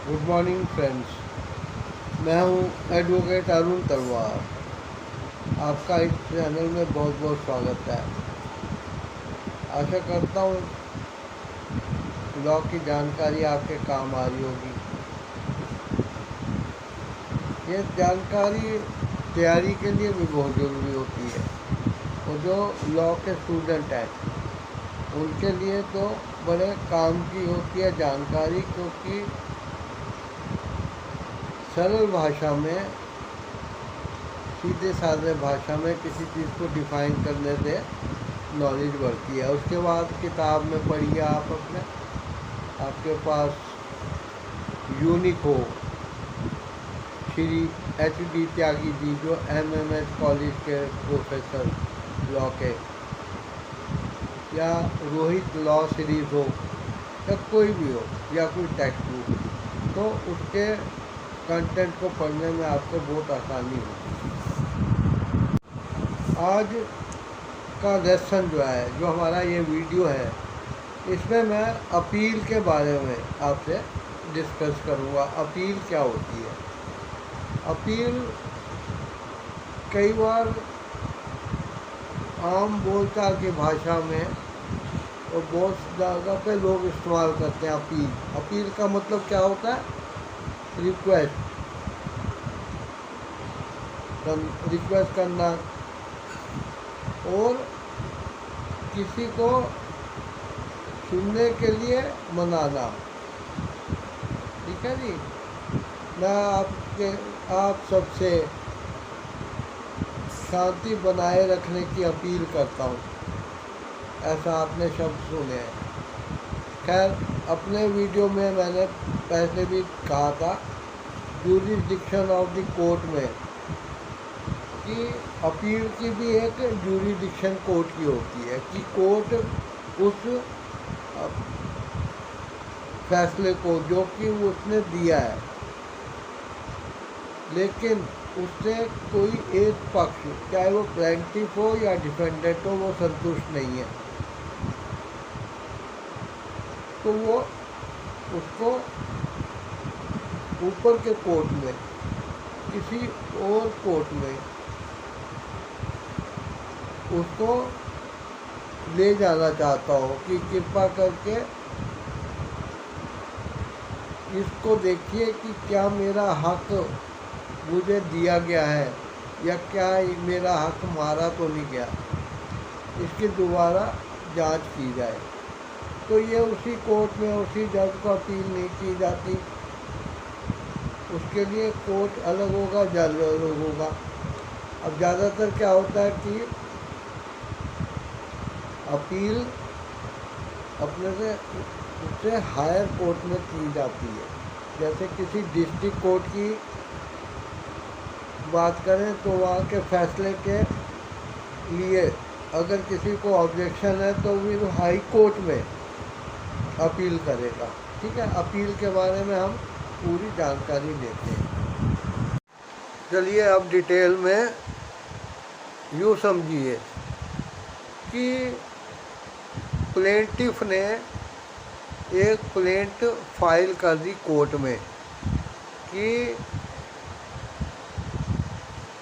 Good morning friends. मैं हूं advocate Arun तलवार। आपका इस चैनल में बहुत बहुत स्वागत है। आशा करता हूं लॉ की जानकारी आपके काम आ रही होगी। ये जानकारी तैयारी के लिए भी बहुत ज़रूरी होती है और जो लॉ के स्टूडेंट हैं उनके लिए तो बड़े काम की होती है जानकारी, क्योंकि सरल भाषा में, सीधे साधे भाषा में किसी चीज़ को डिफ़ाइन करने से नॉलेज बढ़ती है। उसके बाद किताब में पढ़िए आप अपने, आपके पास यूनिक हो, श्री HD त्यागी जी जो MMS कॉलेज के प्रोफेसर लॉ के, या रोहित लॉ सीरीज़ हो, या कोई भी हो, या कोई टेक्स्ट बुक, तो उसके कंटेंट को पढ़ने में आपको बहुत आसानी होगी। आज का लेसन जो है, जो हमारा ये वीडियो है, इसमें मैं अपील के बारे में आपसे डिस्कस करूँगा। अपील क्या होती है? अपील कई बार आम बोलचाल की भाषा में और बहुत जगह पे लोग इस्तेमाल करते हैं अपील। अपील का मतलब क्या होता है? रिक्वेस्ट करना और किसी को सुनने के लिए मनाना। ठीक है जी। मैं आप सबसे शांति बनाए रखने की अपील करता हूँ, ऐसा आपने शब्द सुने हैं। खैर, अपने वीडियो में मैंने पहले भी कहा था, ज्यूरिसडिक्शन ऑफ द कोर्ट में, कि अपील की भी एक ज्यूरिसडिक्शन कोर्ट की होती है, कि कोर्ट उस फैसले को जो कि उसने दिया है, लेकिन उससे कोई एक पक्ष, चाहे वो प्लेंटिफ हो या डिफेंडेंट हो, वो संतुष्ट नहीं है, तो वो उसको ऊपर के कोर्ट में, किसी और कोर्ट में उसको ले जाना चाहता हो कि कृपा करके इसको देखिए कि क्या मेरा हक मुझे दिया गया है, या क्या मेरा हक मारा तो नहीं गया, इसकी दोबारा जांच की जाए। तो ये उसी कोर्ट में उसी जज को अपील नहीं की जाती, उसके लिए कोर्ट अलग होगा, जज अलग होगा। अब ज़्यादातर क्या होता है कि अपील अपने से उससे हायर कोर्ट में की जाती है। जैसे किसी डिस्ट्रिक्ट कोर्ट की बात करें तो वहाँ के फैसले के लिए अगर किसी को ऑब्जेक्शन है तो वो हाई कोर्ट में अपील करेगा। ठीक है, अपील के बारे में हम पूरी जानकारी लेते हैं। चलिए अब डिटेल में यूँ समझिए कि प्लेंटिफ ने एक प्लेंट फाइल कर दी कोर्ट में कि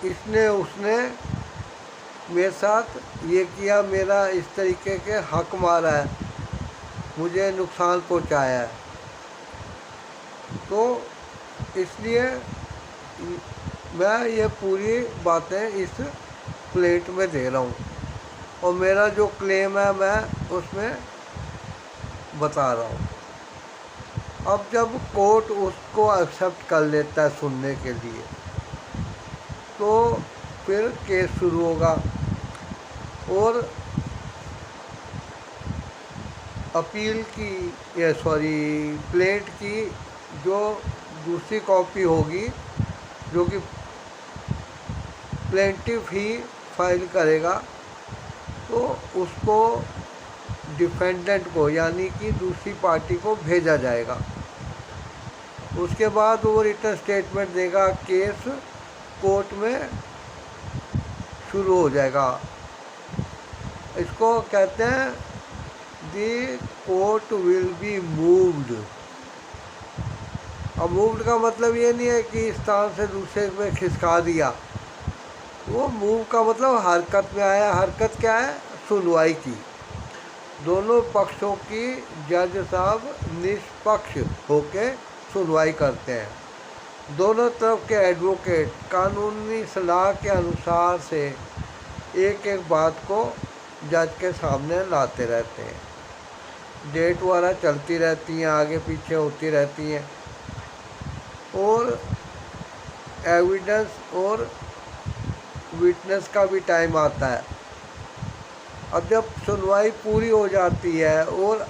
उसने मेरे साथ ये किया, मेरा इस तरीके के हक मारा है, मुझे नुकसान पहुंचाया है, तो इसलिए मैं ये पूरी बातें इस प्लेट में दे रहा हूँ और मेरा जो क्लेम है मैं उसमें बता रहा हूँ। अब जब कोर्ट उसको एक्सेप्ट कर लेता है सुनने के लिए, तो फिर केस शुरू होगा और अपील की प्लेट की जो दूसरी कॉपी होगी, जो कि प्लेंटिफ ही फाइल करेगा, तो उसको डिफेंडेंट को, यानी कि दूसरी पार्टी को भेजा जाएगा। उसके बाद वो रिटन स्टेटमेंट देगा, केस कोर्ट में शुरू हो जाएगा। इसको कहते हैं the court will be moved. अब मूव्ड का मतलब ये नहीं है कि इस स्थान से दूसरे में खिसका दिया, वो मूव का मतलब हरकत में आया। हरकत क्या है? सुनवाई की। दोनों पक्षों की जज साहब निष्पक्ष होके सुनवाई करते हैं। दोनों तरफ के एडवोकेट कानूनी सलाह के अनुसार से एक एक बात को जज के सामने लाते रहते हैं। डेट वगैरह चलती रहती हैं, आगे पीछे होती रहती हैं, और एविडेंस और विटनेस का भी टाइम आता है। अब जब सुनवाई पूरी हो जाती है और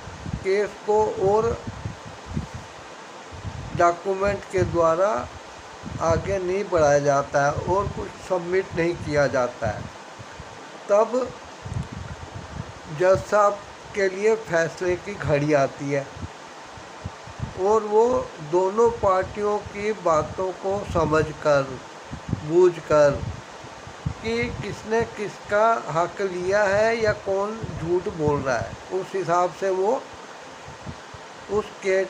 केस को और डॉक्यूमेंट के द्वारा आगे नहीं बढ़ाया जाता है और कुछ सबमिट नहीं किया जाता है, तब जज साहब के लिए फैसले की घड़ी आती है और वो दोनों पार्टियों की बातों को समझकर बूझकर कि किसने किसका हक लिया है या कौन झूठ बोल रहा है, उस हिसाब से वो उस केस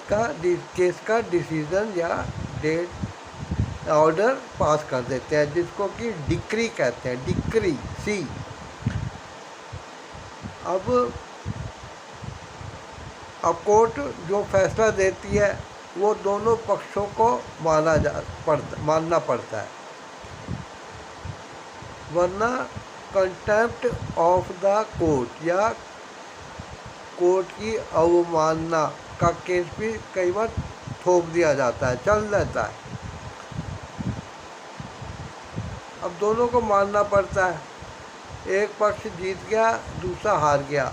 का डिसीज़न या डेट ऑर्डर पास कर देते हैं, जिसको कि डिक्री कहते हैं। डिक्री सी। अब कोर्ट जो फैसला देती है वो दोनों पक्षों को मानना पड़ता है, वरना कंटेम्प्ट ऑफ द कोर्ट या कोर्ट की अवमानना का केस भी कई बार ठोक दिया जाता है, चल जाता है। अब दोनों को मानना पड़ता है। एक पक्ष जीत गया, दूसरा हार गया।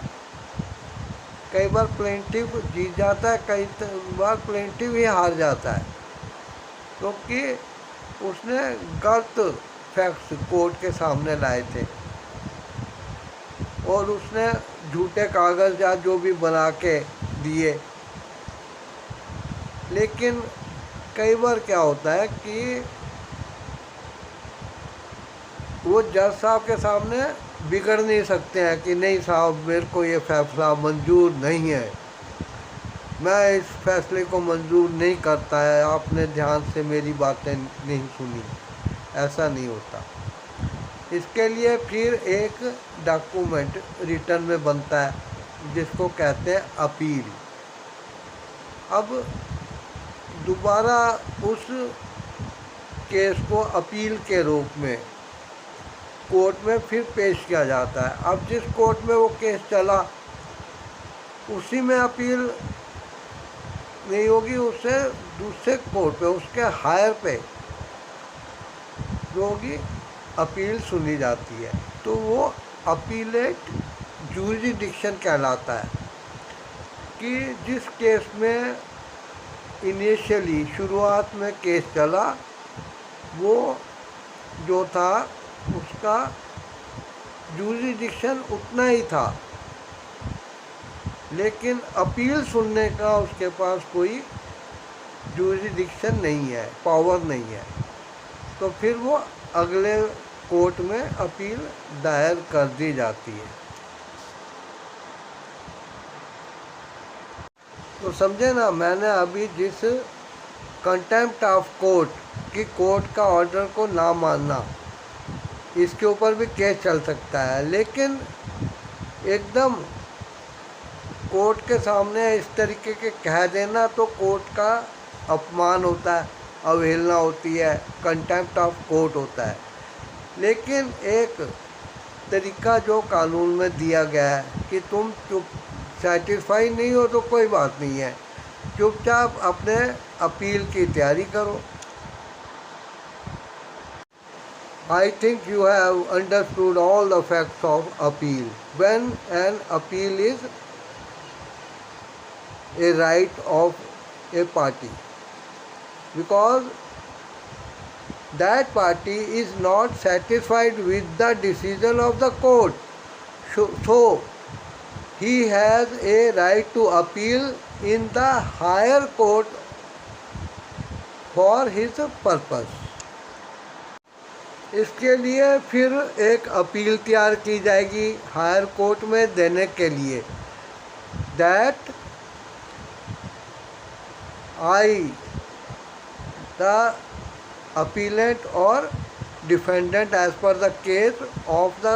कई बार प्लेंटिव जीत जाता है, कई बार प्लेंटिव ही हार जाता है, क्योंकि उसने गलत फैक्ट्स कोर्ट के सामने लाए थे और उसने झूठे कागज़ या जो भी बना के दिए। लेकिन कई बार क्या होता है कि वो जज साहब के सामने बिगड़ नहीं सकते हैं कि नहीं साहब, मेरे को ये फैसला मंजूर नहीं है, मैं इस फैसले को मंजूर नहीं करता है, आपने ध्यान से मेरी बातें नहीं सुनी। ऐसा नहीं होता। इसके लिए फिर एक डॉक्यूमेंट रिटर्न में बनता है जिसको कहते हैं अपील। अब दोबारा उस केस को अपील के रूप में कोर्ट में फिर पेश किया जाता है। अब जिस कोर्ट में वो केस चला उसी में अपील नहीं होगी, उससे दूसरे कोर्ट पे, उसके हायर पे जो होगी अपील सुनी जाती है, तो वो अपीलेट जुरिडिक्शन कहलाता है। कि जिस केस में इनिशियली शुरुआत में केस चला वो जो था उसका जुरिडिक्शन उतना ही था, लेकिन अपील सुनने का उसके पास कोई जुरिडिक्शन नहीं है, पावर नहीं है, तो फिर वो अगले कोर्ट में अपील दायर कर दी जाती है। तो समझे ना, मैंने अभी जिस कंटेम्प्ट ऑफ कोर्ट की कोर्ट का ऑर्डर को ना मानना, इसके ऊपर भी केस चल सकता है। लेकिन एकदम कोर्ट के सामने इस तरीके के कह देना तो कोर्ट का अपमान होता है, अवहेलना होती है, कंटेम्प्ट ऑफ कोर्ट होता है। लेकिन एक तरीका जो कानून में दिया गया है कि तुम चुप सेटिस्फाई नहीं हो तो कोई बात नहीं है, चुपचाप अपने अपील की तैयारी करो। I think you have understood all the facts of appeal. When an appeal is a right of a party, because that party is not satisfied with the decision of the court, so he has a right to appeal in the higher court for his purpose. इसके लिए फिर एक appeal तैयार की जाएगी higher court में देने के लिए। That I the appellant or defendant as per the case of the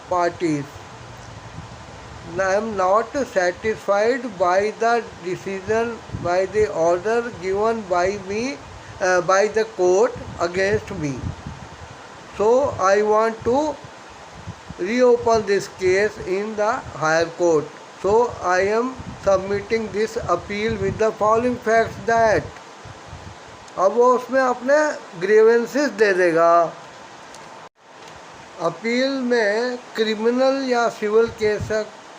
parties. I am not satisfied by the decision, by the order given by me, by the court against me. So I want to reopen this case in the higher court. So I am submitting this appeal with the following facts that, अब वो उसमें अपने grievances दे देगा। Appeal में criminal या civil case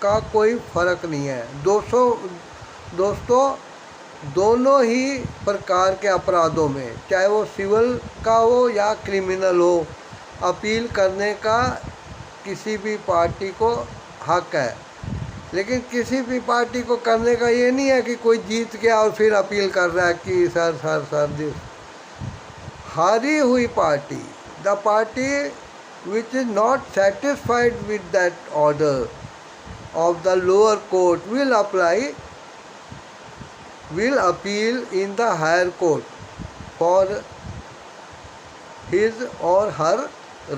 का कोई फ़र्क नहीं है। दोस्तों दोनों ही प्रकार के अपराधों में, चाहे वो सिविल का हो या क्रिमिनल हो, अपील करने का किसी भी पार्टी को हक है। लेकिन किसी भी पार्टी को करने का ये नहीं है कि कोई जीत गया और फिर अपील कर रहा है कि सर दिस। हारी हुई party, the party which is not satisfied with that order of the lower court will appeal in the higher court for his or her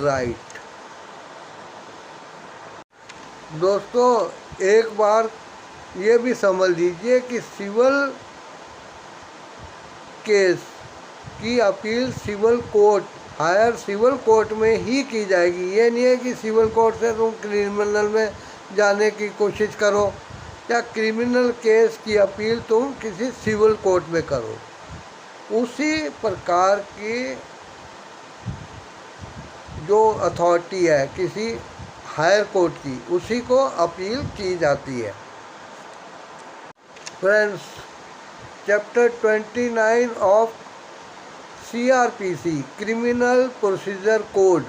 right। दोस्तों एक बार ये भी समझ लीजिए कि सिविल केस की appeal civil court, higher civil court में ही की जाएगी। ये नहीं है कि सिविल कोर्ट से तुम क्रिमिनल में जाने की कोशिश करो या क्रिमिनल केस की अपील तुम किसी सिविल कोर्ट में करो। उसी प्रकार की जो अथॉरिटी है किसी हायर कोर्ट की, उसी को अपील की जाती है। Friends, chapter 29 of CRPC criminal procedure code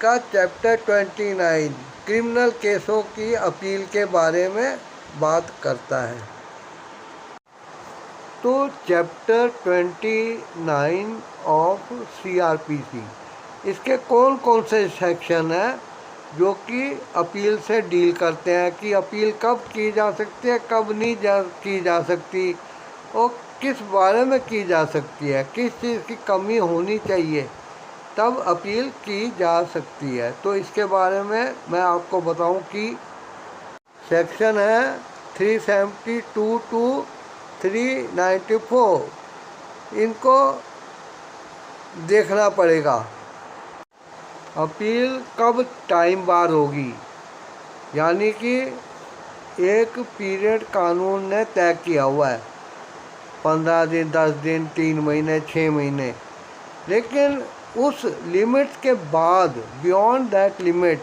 का चैप्टर 29 क्रिमिनल केसों की अपील के बारे में बात करता है। तो चैप्टर 29 ऑफ CRPC, इसके कौन कौन से सेक्शन हैं जो कि अपील से डील करते हैं कि अपील कब की जा सकती है, कब नहीं की जा सकती, और किस बारे में की जा सकती है, किस चीज़ की कमी होनी चाहिए तब अपील की जा सकती है। तो इसके बारे में मैं आपको बताऊं कि सेक्शन है 372 टू 394, इनको देखना पड़ेगा। अपील कब टाइम बार होगी, यानी कि एक पीरियड कानून ने तय किया हुआ है, 15 दिन, 10 दिन, 3 महीने, 6 महीने, लेकिन उस लिमिट के बाद beyond that limit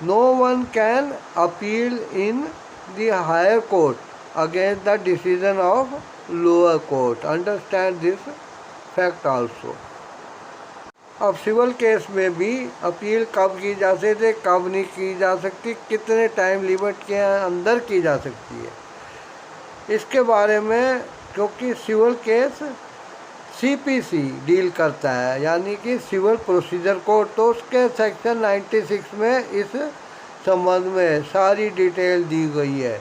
no one can appeal in the higher court against the decision of lower court. Understand this fact also. अब सिविल केस में भी अपील कब की जा सकती है, कब नहीं की जा सकती, कितने टाइम लिमिट के अंदर की जा सकती है, इसके बारे में, क्योंकि सिविल केस CPC डील करता है, यानी कि सिविल प्रोसीजर कोड, तो उसके सेक्शन 96 में इस संबंध में सारी डिटेल दी गई है,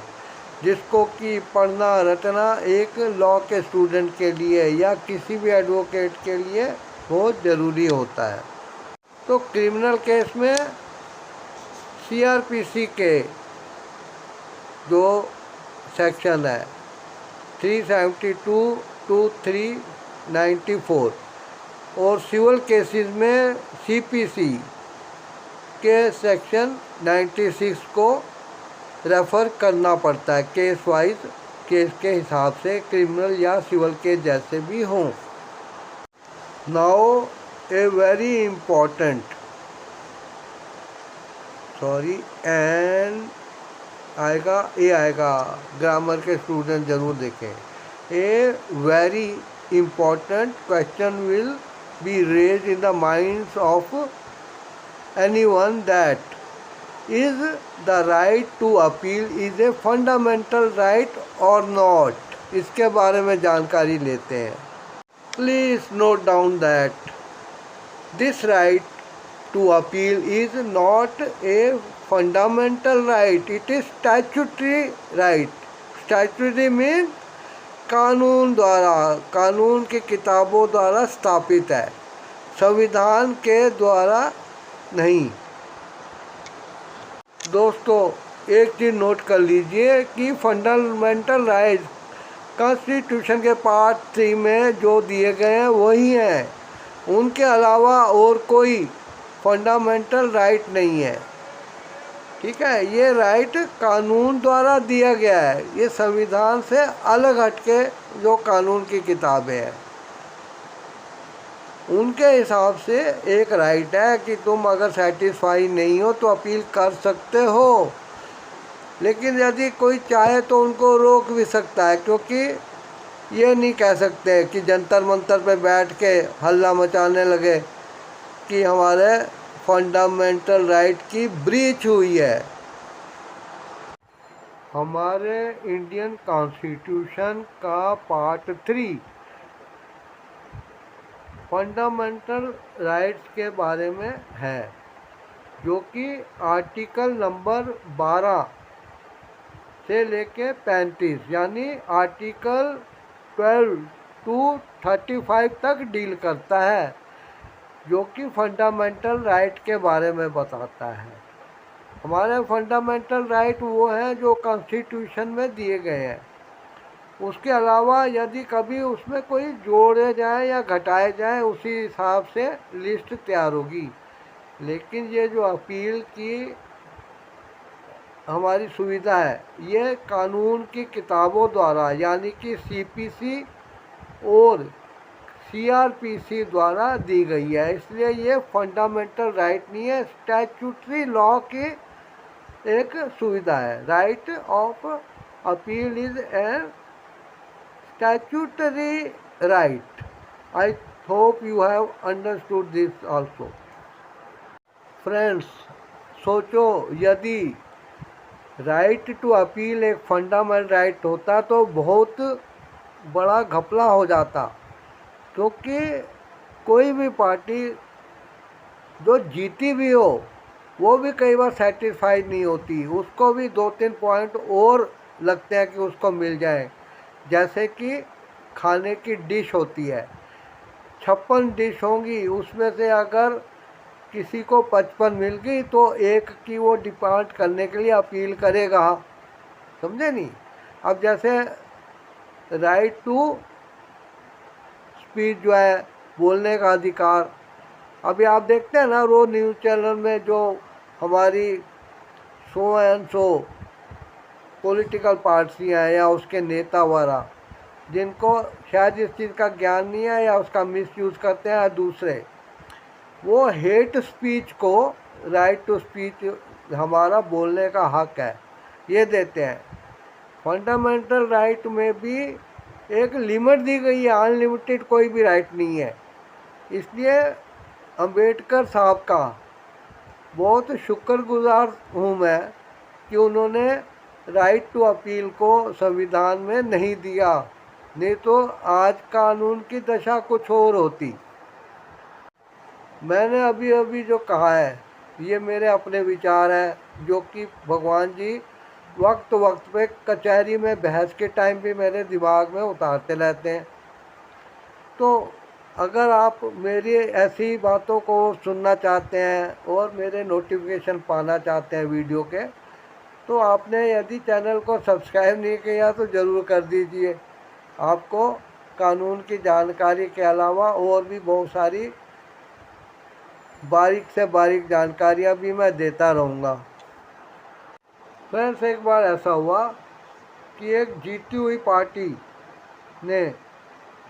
जिसको कि पढ़ना रटना एक लॉ के स्टूडेंट के लिए या किसी भी एडवोकेट के लिए बहुत ज़रूरी होता है। तो क्रिमिनल केस में CRPC के जो सेक्शन है 372 टू 394 और सिविल केसेस में CPC के सेक्शन 96 को रेफ़र करना पड़ता है केस वाइज, केस के हिसाब से, क्रिमिनल या सिविल केस जैसे भी हों। Now a very important, and आएगा ग्रामर के स्टूडेंट ज़रूर देखें। A very important question will be raise in the minds of anyone that is the right to appeal is a fundamental right or not. इसके बारे में जानकारी लेते हैं। Please note down that this right to appeal is not a fundamental right, it is statutory right। Statutory means कानून की किताबों द्वारा स्थापित है, संविधान के द्वारा नहीं। दोस्तों, एक चीज़ नोट कर लीजिए कि फंडामेंटल राइट्स कॉन्स्टिट्यूशन के पार्ट 3 में जो दिए गए हैं वही हैं, उनके अलावा और कोई फंडामेंटल राइट नहीं है। ठीक है, ये राइट कानून द्वारा दिया गया है, ये संविधान से अलग हटके जो कानून की किताबें हैं उनके हिसाब से एक राइट है कि तुम अगर सेटिस्फाई नहीं हो तो अपील कर सकते हो, लेकिन यदि कोई चाहे तो उनको रोक भी सकता है, क्योंकि ये नहीं कह सकते कि जंतर मंतर पे बैठ के हल्ला मचाने लगे कि हमारे फंडामेंटल राइट की ब्रीच हुई है। हमारे इंडियन कॉन्स्टिट्यूशन का पार्ट 3 फंडामेंटल राइट्स के बारे में है, जो कि आर्टिकल नंबर 12 से लेके 35 यानी आर्टिकल 12 to 35 तक डील करता है, जो कि फंडामेंटल राइट के बारे में बताता है। हमारे फंडामेंटल राइट वो हैं जो कॉन्स्टिट्यूशन में दिए गए हैं। उसके अलावा यदि कभी उसमें कोई जोड़े जाए या घटाए जाए, उसी हिसाब से लिस्ट तैयार होगी। लेकिन ये जो अपील की हमारी सुविधा है, ये कानून की किताबों द्वारा यानी कि सीपीसी और सीआरपीसी द्वारा दी गई है, इसलिए ये फंडामेंटल राइट नहीं है, स्टैट्यूटरी लॉ की एक सुविधा है। Right of appeal is an statutory right. I hope you have understood this also. Friends, सोचो यदि राइट टू अपील एक फंडामेंटल राइट होता तो बहुत बड़ा घपला हो जाता, क्योंकि कोई भी पार्टी जो जीती भी हो वो भी कई बार सेटिस्फाइड नहीं होती, उसको भी 2-3 पॉइंट और लगते हैं कि उसको मिल जाए। जैसे कि खाने की डिश होती है, 56 डिश होंगी, उसमें से अगर किसी को 55 मिल गई तो एक की वो डिमांड करने के लिए अपील करेगा, समझे नहीं। अब जैसे राइट टू स्पीच जो है, बोलने का अधिकार, अभी आप देखते हैं ना रोज न्यूज़ चैनल में जो हमारी 100 पॉलिटिकल पार्टियाँ हैं या उसके नेता वगैरह, जिनको शायद इस चीज़ का ज्ञान नहीं है या उसका मिसयूज़ करते हैं, या दूसरे वो हेट स्पीच को राइट टू स्पीच हमारा बोलने का हक है ये देते हैं। फंडामेंटल राइट में भी एक लिमिट दी गई है, अनलिमिटेड कोई भी राइट नहीं है। इसलिए अंबेडकर साहब का बहुत शुक्रगुजार हूँ मैं कि उन्होंने राइट टू अपील को संविधान में नहीं दिया, नहीं तो आज कानून की दशा कुछ और होती। मैंने अभी अभी जो कहा है ये मेरे अपने विचार हैं, जो कि भगवान जी वक्त वक्त पे कचहरी में बहस के टाइम भी मेरे दिमाग में उतारते रहते हैं। तो अगर आप मेरी ऐसी बातों को सुनना चाहते हैं और मेरे नोटिफिकेशन पाना चाहते हैं वीडियो के, तो आपने यदि चैनल को सब्सक्राइब नहीं किया तो ज़रूर कर दीजिए। आपको कानून की जानकारी के अलावा और भी बहुत सारी बारीक से बारीक जानकारियाँ भी मैं देता रहूँगा। फ्रेंड्स, एक बार ऐसा हुआ कि एक जीती हुई पार्टी ने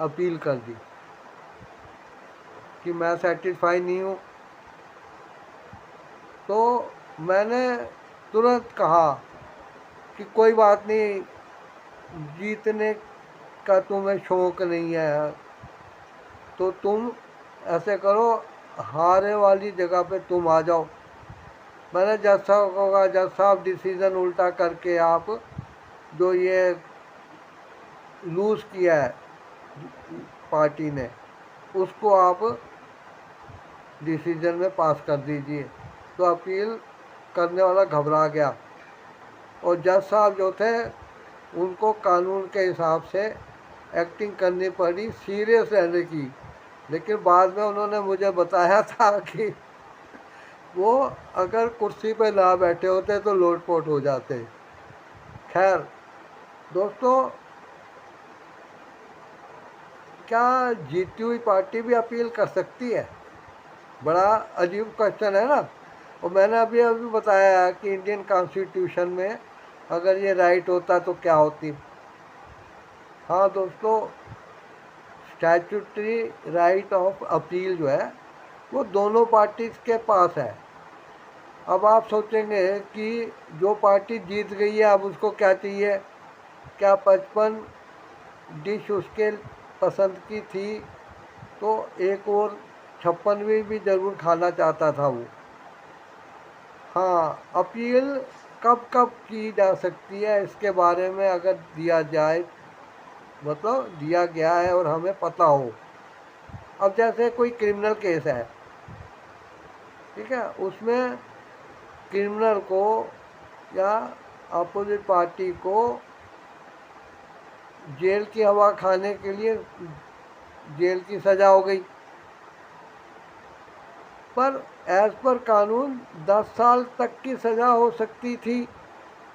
अपील कर दी कि मैं सेटिस्फाई नहीं हूँ, तो मैंने तुरंत कहा कि कोई बात नहीं, जीतने का तुम्हें शौक़ नहीं है तो तुम ऐसे करो, हारे वाली जगह पे तुम आ जाओ। मैंने जज साहब को कहा, जज साहब डिसीज़न उल्टा करके आप जो ये लूज़ किया है पार्टी ने, उसको आप डिसीज़न में पास कर दीजिए। तो अपील करने वाला घबरा गया और जज साहब जो थे उनको कानून के हिसाब से एक्टिंग करनी पड़ी सीरियस रहने की। लेकिन बाद में उन्होंने मुझे बताया था कि वो अगर कुर्सी पे ना बैठे होते तो लोटपोट हो जाते। खैर दोस्तों, क्या जीती हुई पार्टी भी अपील कर सकती है? बड़ा अजीब क्वेश्चन है ना। और मैंने अभी अभी बताया है कि इंडियन कॉन्स्टिट्यूशन में अगर ये राइट होता तो क्या होती। हाँ दोस्तों, स्टैट्यूटरी राइट ऑफ अपील जो है वो दोनों पार्टीज के पास है। अब आप सोचेंगे कि जो पार्टी जीत गई है अब उसको क्या चाहिए, क्या 55 डिश उसके पसंद की थी तो एक और 56वीं भी ज़रूर खाना चाहता था वो। हाँ, अपील कब कब की जा सकती है इसके बारे में अगर दिया जाए, मतलब दिया गया है और हमें पता हो। अब जैसे कोई क्रिमिनल केस है, ठीक है, उसमें क्रिमिनल को या अपोजिट पार्टी को जेल की हवा खाने के लिए जेल की सज़ा हो गई, पर एज पर कानून 10 साल तक की सज़ा हो सकती थी,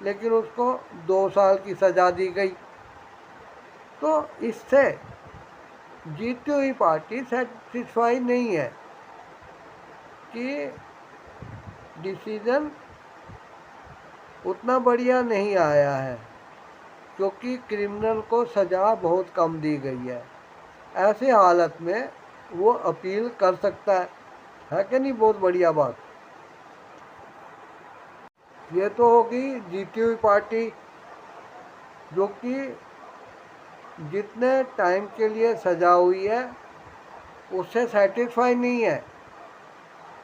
लेकिन उसको 2 साल की सज़ा दी गई। तो इससे जीती हुई पार्टी सेटिस्फाई नहीं है कि डिसीज़न उतना बढ़िया नहीं आया है, क्योंकि क्रिमिनल को सज़ा बहुत कम दी गई है। ऐसे हालत में वो अपील कर सकता है कि नहीं? बहुत बढ़िया बात। ये तो होगी जीती हुई पार्टी, जो कि जितने टाइम के लिए सज़ा हुई है उससे सेटिस्फाई नहीं है।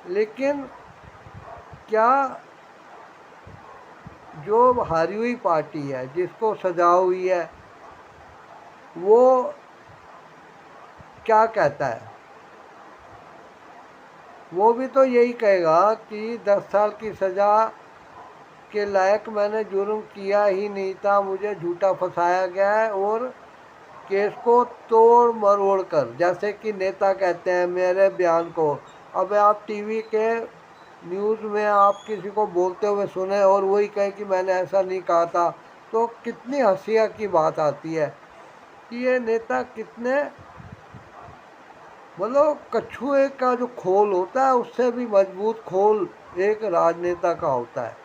लेकिन क्या जो हारी हुई पार्टी है, जिसको सज़ा हुई है, वो क्या कहता है? वो भी तो यही कहेगा कि 10 साल की सज़ा के लायक मैंने जुर्म किया ही नहीं था, मुझे झूठा फंसाया गया है, और केस को तोड़ मरोड़ कर, जैसे कि नेता कहते हैं मेरे बयान को, अब आप टीवी के न्यूज़ में आप किसी को बोलते हुए सुने और वही कहे कि मैंने ऐसा नहीं कहा था, तो कितनी हंसिया की बात आती है कि ये नेता कितने, मतलब कछुए का जो खोल होता है उससे भी मजबूत खोल एक राजनेता का होता है।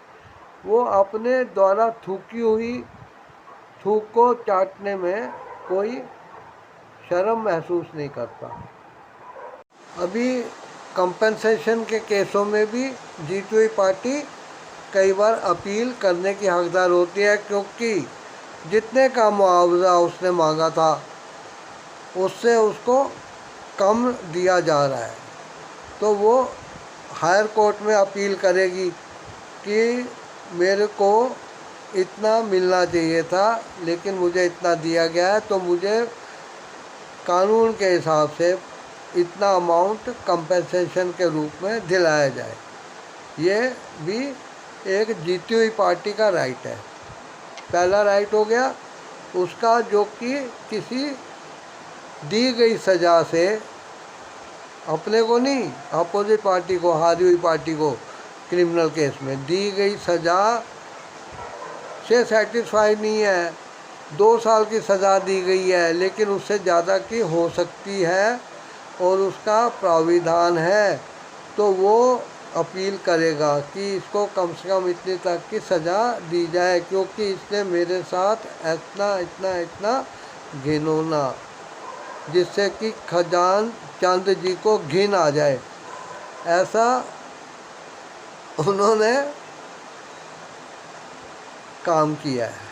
वो अपने द्वारा थूकी हुई थूक को चाटने में कोई शर्म महसूस नहीं करता। अभी कंपनसेशन के केसों में भी जीती हुई पार्टी कई बार अपील करने की हकदार होती है, क्योंकि जितने का मुआवजा उसने मांगा था उससे उसको कम दिया जा रहा है, तो वो हायर कोर्ट में अपील करेगी कि मेरे को इतना मिलना चाहिए था लेकिन मुझे इतना दिया गया है, तो मुझे कानून के हिसाब से इतना अमाउंट कंपनसेशन के रूप में दिलाया जाए। ये भी एक जीती हुई पार्टी का राइट है। पहला राइट हो गया उसका, जो कि किसी दी गई सज़ा से, अपने को नहीं, अपोजिट पार्टी को, हारी हुई पार्टी को क्रिमिनल केस में दी गई सज़ा से सेटिस्फाई नहीं है। 2 साल की सज़ा दी गई है लेकिन उससे ज़्यादा की हो सकती है और उसका प्राविधान है, तो वो अपील करेगा कि इसको कम से कम इतने तक की सज़ा दी जाए, क्योंकि इसने मेरे साथ इतना इतना इतना घिनौना, जिससे कि खजान चंद जी को घिन आ जाए, ऐसा उन्होंने काम किया है।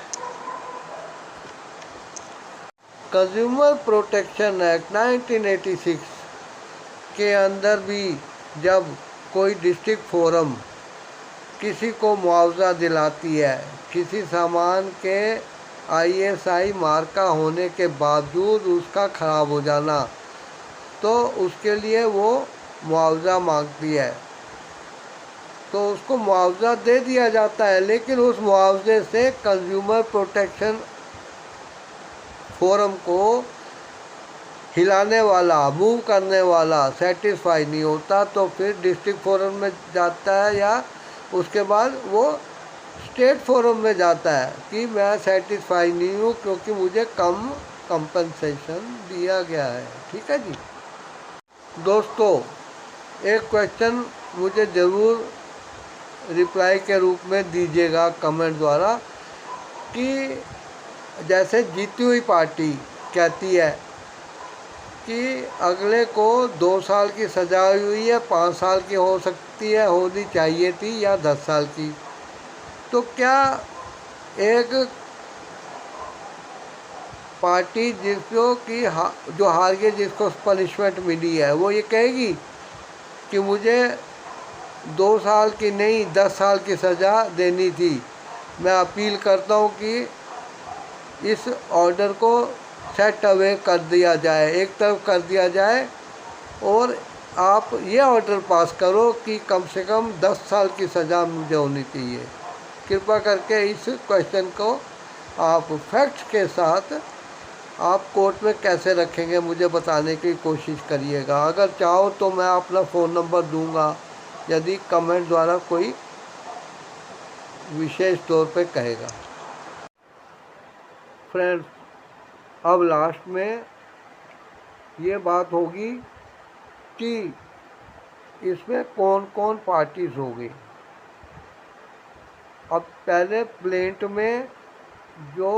कंज्यूमर प्रोटेक्शन एक्ट 1986 के अंदर भी जब कोई डिस्ट्रिक्ट फोरम किसी को मुआवजा दिलाती है किसी सामान के ISI मार्का होने के बावजूद उसका ख़राब हो जाना, तो उसके लिए वो मुआवजा मांगती है, तो उसको मुआवजा दे दिया जाता है। लेकिन उस मुआवजे से कंज्यूमर प्रोटेक्शन फोरम को हिलाने वाला, मूव करने वाला सेटिस्फाई नहीं होता तो फिर डिस्ट्रिक्ट फोरम में जाता है या उसके बाद वो स्टेट फोरम में जाता है कि मैं सेटिस्फाई नहीं हूँ क्योंकि मुझे कम कंपनसेशन दिया गया है। ठीक है जी दोस्तों, एक क्वेश्चन मुझे ज़रूर रिप्लाई के रूप में दीजिएगा कमेंट द्वारा कि जैसे जीती हुई पार्टी कहती है कि अगले को 2 साल की सज़ा हुई है, 5 साल की हो सकती है, होनी चाहिए थी, या 10 साल की, तो क्या एक पार्टी जिसको कि जो हार गई, जिसको पनिशमेंट मिली है, वो ये कहेगी कि मुझे 2 साल की नहीं 10 साल की सज़ा देनी थी, मैं अपील करता हूँ कि इस ऑर्डर को सेट अवे कर दिया जाए, एक तरफ कर दिया जाए और आप ये ऑर्डर पास करो कि कम से कम 10 साल की सज़ा मुझे होनी चाहिए। कृपा करके इस क्वेश्चन को आप फैक्ट्स के साथ आप कोर्ट में कैसे रखेंगे मुझे बताने की कोशिश करिएगा। अगर चाहो तो मैं अपना फ़ोन नंबर दूंगा यदि कमेंट द्वारा कोई विशेष तौर पे कहेगा। फ्रेंड्स, अब लास्ट में ये बात होगी कि इसमें कौन कौन पार्टीज होगी। अब पहले प्लेंट में जो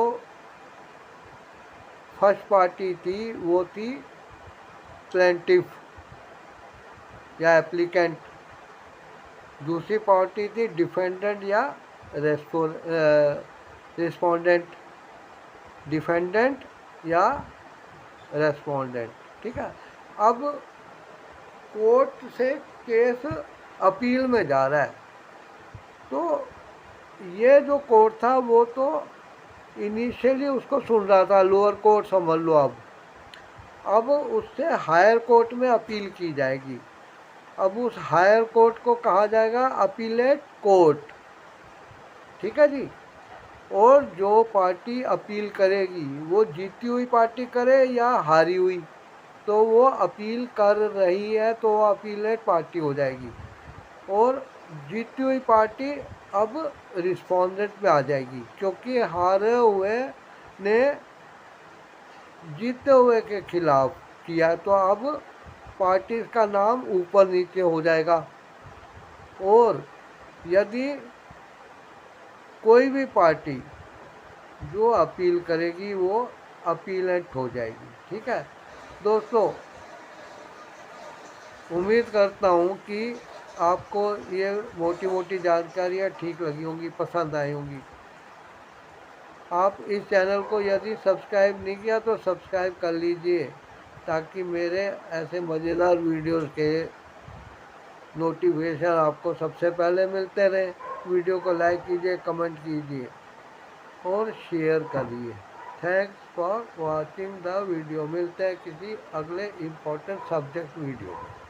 फर्स्ट पार्टी थी वो थी प्लेंटिफ या एप्लीकेंट, दूसरी पार्टी थी डिफेंडेंट या रिस्पोंडेंट, डिफेंडेंट या रेस्पोंडेंट। ठीक है, अब कोर्ट से केस अपील में जा रहा है, तो ये जो कोर्ट था वो तो इनिशियली उसको सुन रहा था, लोअर कोर्ट समझ लो। अब उससे हायर कोर्ट में अपील की जाएगी। अब उस हायर कोर्ट को कहा जाएगा अपीलेट कोर्ट। ठीक है जी, और जो पार्टी अपील करेगी वो जीती हुई पार्टी करे या हारी हुई, तो वो अपील कर रही है तो वो अपीलेट पार्टी हो जाएगी, और जीती हुई पार्टी अब रिस्पोंडेंट में आ जाएगी क्योंकि हारे हुए ने जीते हुए के खिलाफ किया, तो अब पार्टी का नाम ऊपर नीचे हो जाएगा। और यदि कोई भी पार्टी जो अपील करेगी वो अपीलेंट हो जाएगी। ठीक है दोस्तों, उम्मीद करता हूँ कि आपको ये मोटी मोटी जानकारियाँ ठीक लगी होंगी, पसंद आई होंगी। आप इस चैनल को यदि सब्सक्राइब नहीं किया तो सब्सक्राइब कर लीजिए ताकि मेरे ऐसे मज़ेदार वीडियोस के नोटिफिकेशन आपको सबसे पहले मिलते रहे। वीडियो को लाइक कीजिए, कमेंट कीजिए और शेयर करिए। Thanks for watching the video. मिलते हैं किसी अगले इम्पोर्टेंट सब्जेक्ट वीडियो में।